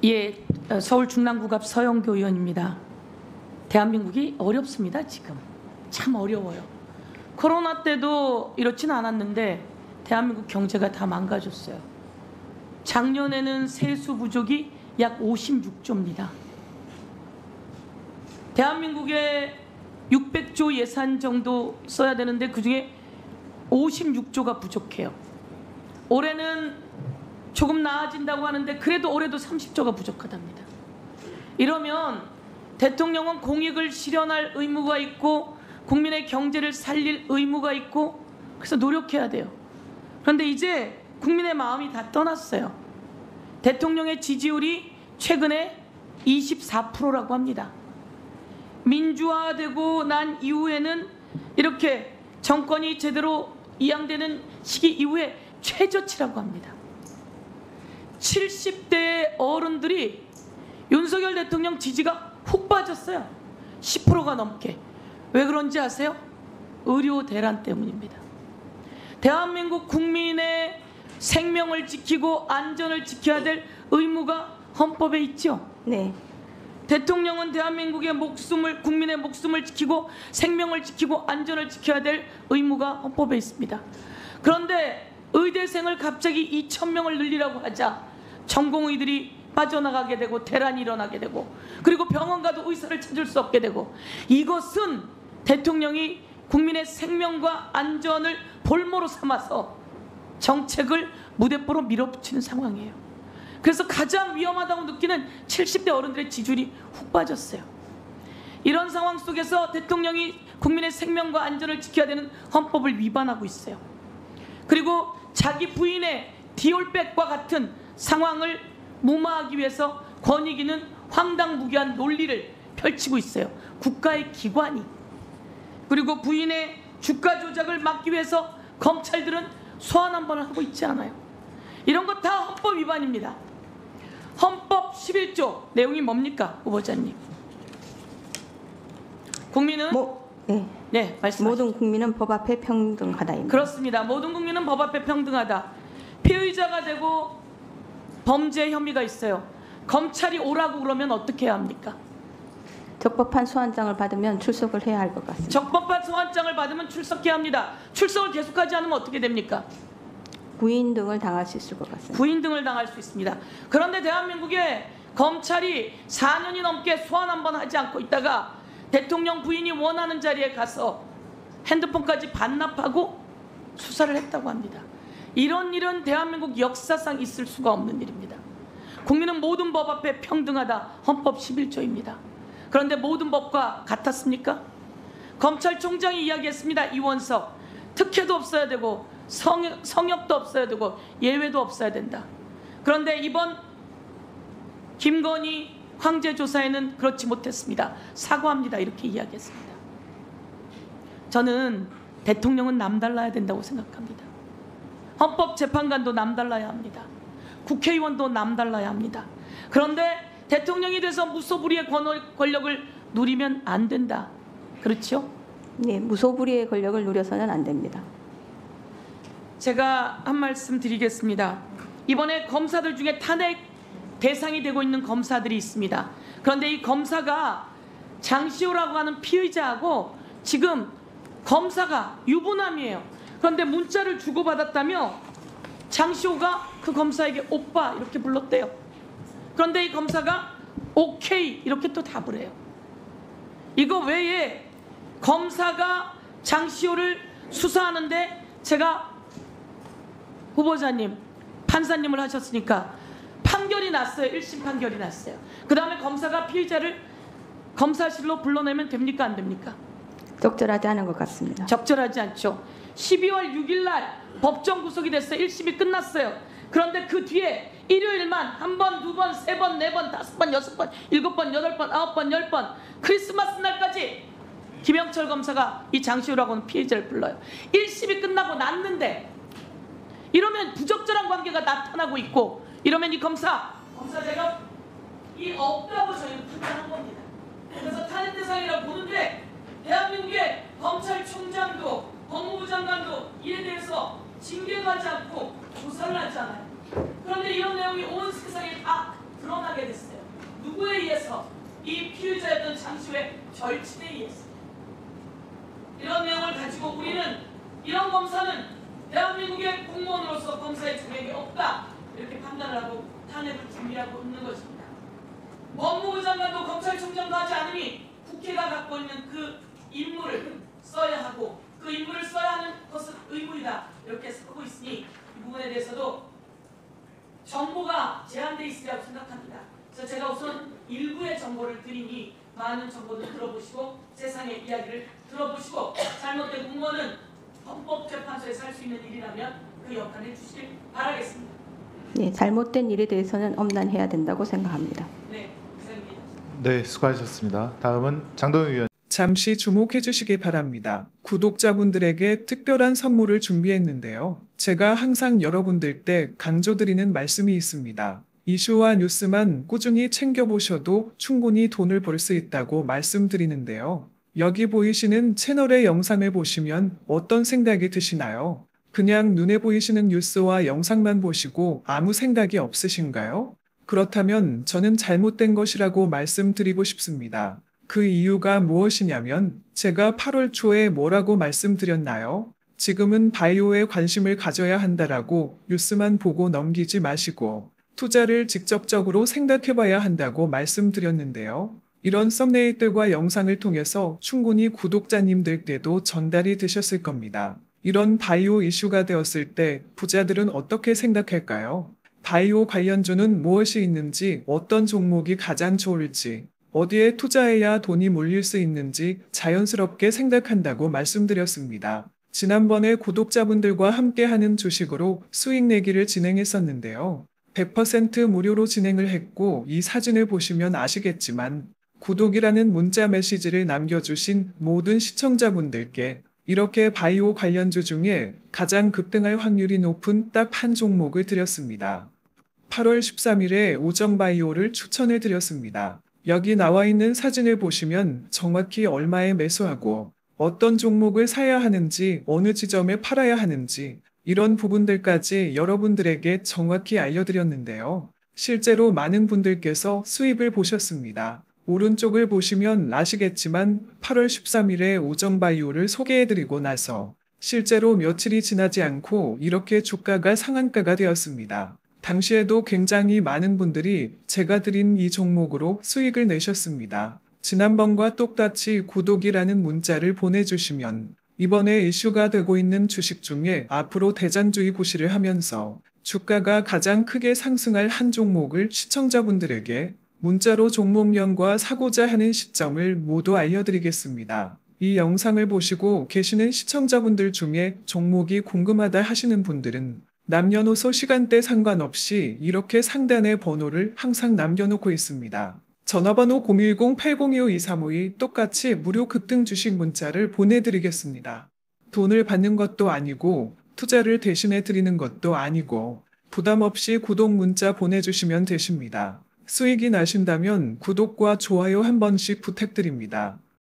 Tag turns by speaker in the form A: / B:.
A: 예, 서울 중랑구갑 서영교 의원입니다. 대한민국이 어렵습니다. 지금 참 어려워요. 코로나 때도 이렇지는 않았는데 대한민국 경제가 다 망가졌어요. 작년에는 세수 부족이 약 56조입니다. 대한민국에 600조 예산 정도 써야 되는데 그중에 56조가 부족해요. 올해는 조금 나아진다고 하는데 그래도 올해도 30조가 부족하답니다. 이러면 대통령은 공익을 실현할 의무가 있고 국민의 경제를 살릴 의무가 있고 그래서 노력해야 돼요. 그런데 이제 국민의 마음이 다 떠났어요. 대통령의 지지율이 최근에 24%라고 합니다. 민주화되고 난 이후에는 이렇게 정권이 제대로 이양되는 시기 이후에 최저치라고 합니다. 70대 어른들이 윤석열 대통령 지지가 훅 빠졌어요. 10%가 넘게. 왜 그런지 아세요? 의료 대란 때문입니다. 대한민국 국민의 생명을 지키고 안전을 지켜야 될 의무가 헌법에 있죠.
B: 네.
A: 대통령은 대한민국의 목숨을, 국민의 목숨을 지키고 생명을 지키고 안전을 지켜야 될 의무가 헌법에 있습니다. 그런데 의대생을 갑자기 2,000명을 늘리라고 하자 전공의들이 빠져나가게 되고 대란이 일어나게 되고 그리고 병원 가도 의사를 찾을 수 없게 되고 이것은 대통령이 국민의 생명과 안전을 볼모로 삼아서 정책을 무대뽀로 밀어붙이는 상황이에요. 그래서 가장 위험하다고 느끼는 70대 어른들의 지지율이 훅 빠졌어요. 이런 상황 속에서 대통령이 국민의 생명과 안전을 지켜야 되는 헌법을 위반하고 있어요. 그리고 자기 부인의 디올백과 같은 상황을 무마하기 위해서 권익위는 황당무계한 논리를 펼치고 있어요. 국가의 기관이. 그리고 부인의 주가 조작을 막기 위해서 검찰들은 소환 한 번을 하고 있지 않아요. 이런 것 다 헌법 위반입니다. 헌법 11조 내용이 뭡니까, 후보자님? 국민은
B: 네,
A: 말씀하십시오.
B: 모든 국민은 법 앞에 평등하다입니다.
A: 그렇습니다. 모든 국민은 법 앞에 평등하다. 피의자가 되고 범죄 혐의가 있어요. 검찰이 오라고 그러면 어떻게 해야 합니까?
B: 적법한 소환장을 받으면 출석을 해야 할 것 같습니다.
A: 적법한 소환장을 받으면 출석해야 합니다. 출석을 계속하지 않으면 어떻게 됩니까?
B: 구인 등을 당할 수 있을 것 같습니다.
A: 구인 등을 당할 수 있습니다. 그런데 대한민국에 검찰이 4년이 넘게 소환 한 번 하지 않고 있다가 대통령 부인이 원하는 자리에 가서 핸드폰까지 반납하고 수사를 했다고 합니다. 이런 일은 대한민국 역사상 있을 수가 없는 일입니다. 국민은 모든 법 앞에 평등하다. 헌법 11조입니다. 그런데 모든 법과 같았습니까? 검찰총장이 이야기했습니다. 이원석. 특혜도 없어야 되고 성역도 없어야 되고 예외도 없어야 된다. 그런데 이번 김건희 황제 조사에는 그렇지 못했습니다. 사과합니다. 이렇게 이야기했습니다. 저는 대통령은 남달라야 된다고 생각합니다. 헌법재판관도 남달라야 합니다. 국회의원도 남달라야 합니다. 그런데 대통령이 돼서 무소불위의 권력을 누리면 안 된다. 그렇죠?
B: 네, 무소불위의 권력을 누려서는 안 됩니다.
A: 제가 한 말씀 드리겠습니다. 이번에 검사들 중에 탄핵 대상이 되고 있는 검사들이 있습니다. 그런데 이 검사가 장시호라고 하는 피의자하고 지금 검사가 유부남이에요. 그런데 문자를 주고받았다며 장시호가 그 검사에게 오빠 이렇게 불렀대요. 그런데 이 검사가 오케이 이렇게 또 답을 해요. 이거 외에 검사가 장시호를 수사하는데 제가 후보자님, 판사님을 하셨으니까 판결이 났어요. 1심 판결이 났어요. 그 다음에 검사가 피의자를 검사실로 불러내면 됩니까? 안 됩니까?
B: 적절하지 않은 것 같습니다.
A: 적절하지 않죠. 12월 6일 날 법정 구속이 됐어요. 1심이 끝났어요. 그런데 그 뒤에 일요일만 한 번, 두 번, 세 번, 네 번, 다섯 번, 여섯 번, 일곱 번, 여덟 번, 아홉 번, 열 번 크리스마스 날까지 김영철 검사가 이 장시호라고 하는 피해자를 불러요. 1심이 끝나고 났는데 이러면 부적절한 관계가 나타나고 있고 이러면 이 검사 제가 이 없다고 저희는 판단한 겁니다. 그래서 탄핵 대상이라고 보는데 대한민국의 검찰총장도 법무부 장관도 이에 대해서 징계도 하지 않고 조사를 하지 않아요. 그런데 이런 내용이 온 세상에 다 드러나게 됐어요. 절친에 의했습니다. 이런 내용을 가지고 우리는 이런 검사는 대한민국의 공무원으로서 검사의 자격이 없다 이렇게 판단을 하고 탄핵을 준비하고 있는 것입니다. 법무부 장관도 검찰총장도 하지 않으니 국회가 갖고 있는 그 임무를 써야 하고 그 임무를 써야 하는 것은 의무이다 이렇게 쓰고 있으니 이 부분에 대해서도 정보가 제한되어 있으리라고 생각합니다. 그래서 제가 우선 일부의 정보를 드리니 많은 정보를 들어보시고 세상의 이야기를 들어보시고 잘못된 공무원은 헌법재판소에서 할 수 있는 일이라면 그 역할을 해주시길 바라겠습니다.
B: 네, 잘못된 일에 대해서는 엄단해야 된다고 생각합니다.
A: 네, 이상입니다.
C: 네, 수고하셨습니다. 다음은 장동영 의원.
D: 잠시 주목해 주시기 바랍니다. 구독자분들에게 특별한 선물을 준비했는데요. 제가 항상 여러분들께 강조드리는 말씀이 있습니다. 이슈와 뉴스만 꾸준히 챙겨보셔도 충분히 돈을 벌 수 있다고 말씀드리는데요. 여기 보이시는 채널의 영상을 보시면 어떤 생각이 드시나요? 그냥 눈에 보이시는 뉴스와 영상만 보시고 아무 생각이 없으신가요? 그렇다면 저는 잘못된 것이라고 말씀드리고 싶습니다. 그 이유가 무엇이냐면 제가 8월 초에 뭐라고 말씀드렸나요? 지금은 바이오에 관심을 가져야 한다라고 뉴스만 보고 넘기지 마시고 투자를 직접적으로 생각해봐야 한다고 말씀드렸는데요. 이런 썸네일들과 영상을 통해서 충분히 구독자님들께도 전달이 되셨을 겁니다. 이런 바이오 이슈가 되었을 때 부자들은 어떻게 생각할까요? 바이오 관련주는 무엇이 있는지, 어떤 종목이 가장 좋을지, 어디에 투자해야 돈이 몰릴 수 있는지 자연스럽게 생각한다고 말씀드렸습니다. 지난번에 구독자분들과 함께하는 주식으로 수익 내기를 진행했었는데요. 100% 무료로 진행을 했고 이 사진을 보시면 아시겠지만 구독이라는 문자 메시지를 남겨주신 모든 시청자분들께 이렇게 바이오 관련주 중에 가장 급등할 확률이 높은 딱 한 종목을 드렸습니다. 8월 13일에 오정바이오를 추천해 드렸습니다. 여기 나와 있는 사진을 보시면 정확히 얼마에 매수하고 어떤 종목을 사야 하는지 어느 지점에 팔아야 하는지 이런 부분들까지 여러분들에게 정확히 알려드렸는데요. 실제로 많은 분들께서 수입을 보셨습니다. 오른쪽을 보시면 아시겠지만 8월 13일에 오정바이오를 소개해드리고 나서 실제로 며칠이 지나지 않고 이렇게 주가가 상한가가 되었습니다. 당시에도 굉장히 많은 분들이 제가 드린 이 종목으로 수익을 내셨습니다. 지난번과 똑같이 구독이라는 문자를 보내주시면 이번에 이슈가 되고 있는 주식 중에 앞으로 대장주의 구실을 하면서 주가가 가장 크게 상승할 한 종목을 시청자분들에게 문자로 종목명과 사고자 하는 시점을 모두 알려드리겠습니다. 이 영상을 보시고 계시는 시청자분들 중에 종목이 궁금하다 하시는 분들은 남녀노소 시간대 상관없이 이렇게 상단에 번호를 항상 남겨놓고 있습니다. 전화번호 010-802-5235이 똑같이 무료 급등 주식 문자를 보내드리겠습니다. 돈을 받는 것도 아니고 투자를 대신해 드리는 것도 아니고 부담 없이 구독 문자 보내주시면 되십니다. 수익이 나신다면 구독과 좋아요 한 번씩 부탁드립니다.